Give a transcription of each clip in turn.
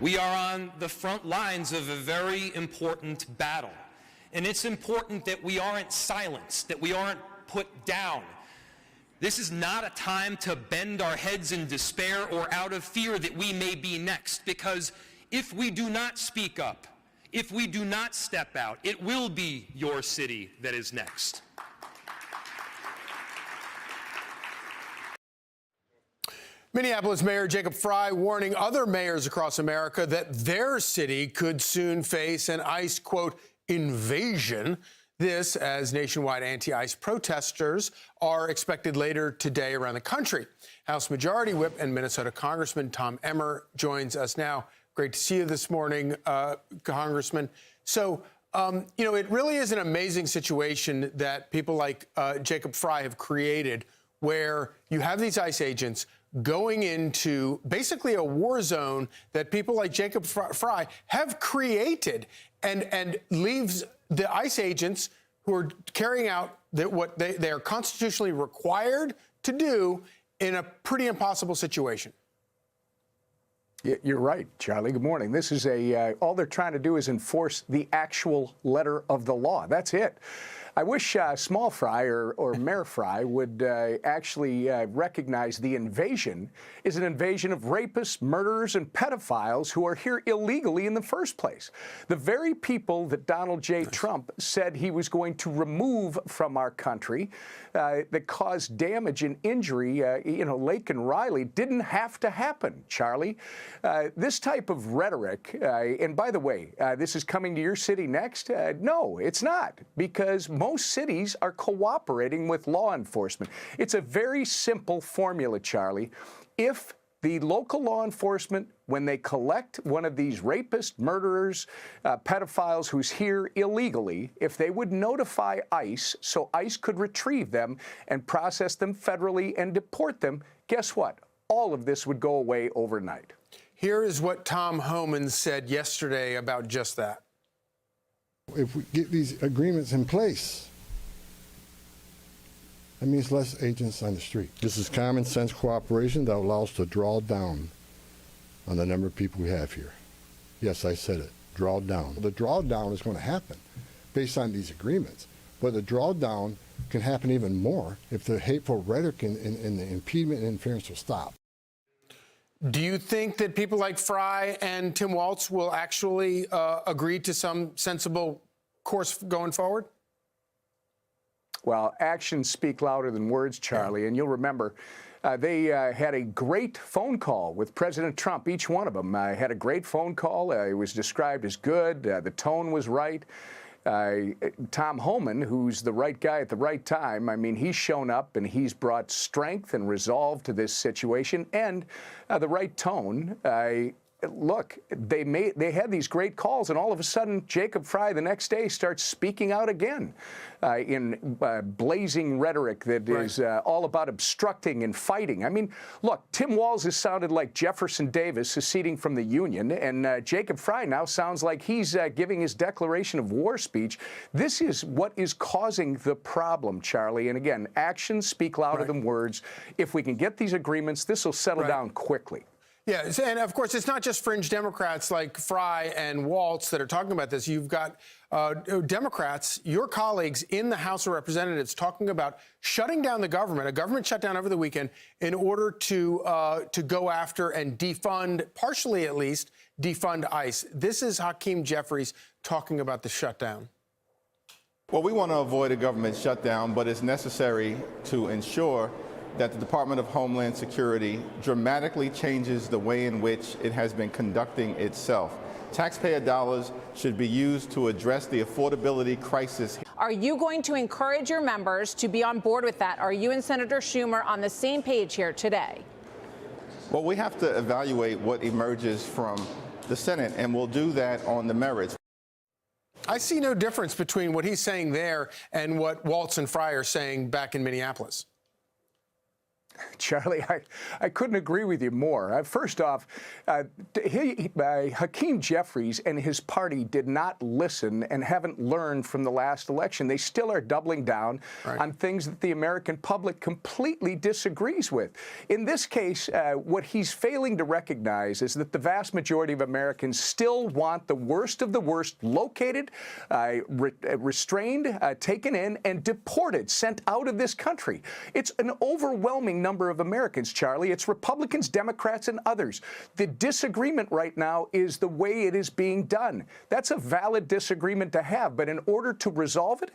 We are on the front lines of a very important battle. And it's important that we aren't silenced, that we aren't put down. This is not a time to bend our heads in despair or out of fear that we may be next, because if we do not speak up, if we do not step out, it will be your city that is next. Minneapolis Mayor Jacob Frey warning other mayors across America that their city could soon face an ICE, quote, invasion. This as nationwide anti-ICE protesters are expected later today around the country. House Majority Whip and Minnesota Congressman Tom Emmer joins us now. Great to see you this morning, Congressman. So, you know, it really is an amazing situation that people like Jacob Frey have created, where you have these ICE agents going into basically a war zone that people like Jacob Frey have created, and leaves the ICE agents who are carrying out what they are constitutionally required to do in a pretty impossible situation. You're right, Charlie. Good morning. This is all they're trying to do is enforce the actual letter of the law. That's it. I wish Small Fry or Mayor Fry would actually recognize the invasion is an invasion of rapists, murderers, and pedophiles who are here illegally in the first place. The very people that Donald J. Trump said he was going to remove from our country that caused damage and injury, Lake and Riley, didn't have to happen, Charlie. This type of rhetoric, and by the way, this is coming to your city next? No, it's not, because most cities are cooperating with law enforcement. It's a very simple formula, Charlie. If the local law enforcement, when they collect one of these rapists, murderers, pedophiles who's here illegally, if they would notify ICE so ICE could retrieve them and process them federally and deport them, guess what? All of this would go away overnight. Here is what Tom Homan said yesterday about just that. If we get these agreements in place, that means less agents on the street. This is common sense cooperation that allows us to draw down on the number of people we have here. Yes, I said it, draw down. The drawdown is going to happen based on these agreements, but the drawdown can happen even more if the hateful rhetoric and the impediment and interference will stop. Do you think that people like Frey and Tim Walz will actually agree to some sensible course going forward? Well, actions speak louder than words, Charlie, and you'll remember they had a great phone call with President Trump. Each one of them had a great phone call. It was described as good. The tone was right. Tom Homan, who's the right guy at the right time, I mean, he's shown up and he's brought strength and resolve to this situation and the right tone. Look, they had these great calls, and all of a sudden, Jacob Frey the next day starts speaking out again in blazing rhetoric that is all about obstructing and fighting. I mean, look, Tim Walz has sounded like Jefferson Davis seceding from the Union, and Jacob Frey now sounds like he's giving his declaration of war speech. This is what is causing the problem, Charlie. And again, actions speak louder than words. If we can get these agreements, this will settle down quickly. Yeah, and of course, it's not just fringe Democrats like Frey and Walz that are talking about this. You've got Democrats, your colleagues in the House of Representatives, talking about shutting down the government, a government shutdown over the weekend, in order to go after and defund, partially at least, defund ICE. This is Hakeem Jeffries talking about the shutdown. Well, we want to avoid a government shutdown, but it's necessary to ensure that the Department of Homeland Security dramatically changes the way in which it has been conducting itself. Taxpayer dollars should be used to address the affordability crisis. Are you going to encourage your members to be on board with that? Are you and Senator Schumer on the same page here today? Well, we have to evaluate what emerges from the Senate, and we'll do that on the merits. I see no difference between what he's saying there and what Walz and Frey are saying back in Minneapolis. Charlie, I couldn't agree with you more. First off, Hakeem Jeffries and his party did not listen and haven't learned from the last election. They still are doubling down on things that the American public completely disagrees with. In this case, what he's failing to recognize is that the vast majority of Americans still want the worst of the worst located, restrained, taken in, and deported, sent out of this country. It's an overwhelming number of Americans, Charlie. It's Republicans, Democrats, and others. The disagreement right now is the way it is being done. That's a valid disagreement to have, but in order to resolve it,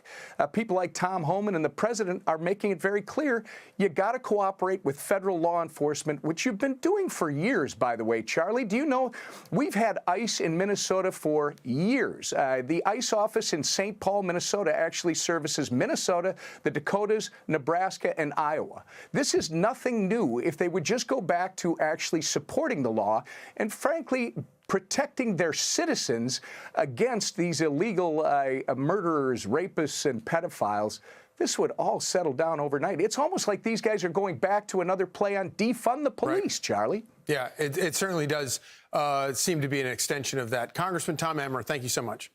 people like Tom Homan and the president are making it very clear you got to cooperate with federal law enforcement, which you've been doing for years, by the way, Charlie. Do you know we've had ICE in Minnesota for years? The ICE office in St. Paul, Minnesota, actually services Minnesota, the Dakotas, Nebraska, and Iowa. This is nothing new if they would just go back to actually supporting the law and, frankly, protecting their citizens against these illegal murderers, rapists, and pedophiles. This would all settle down overnight. It's almost like these guys are going back to another play on defund the police, Charlie. Yeah, it certainly does seem to be an extension of that. Congressman Tom Emmer, thank you so much.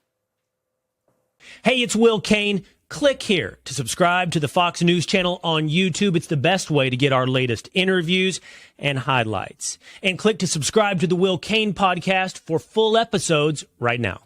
Hey, it's Will Kane. Click here to subscribe to the Fox News channel on YouTube. It's the best way to get our latest interviews and highlights. And click to subscribe to the Will Kane podcast for full episodes right now.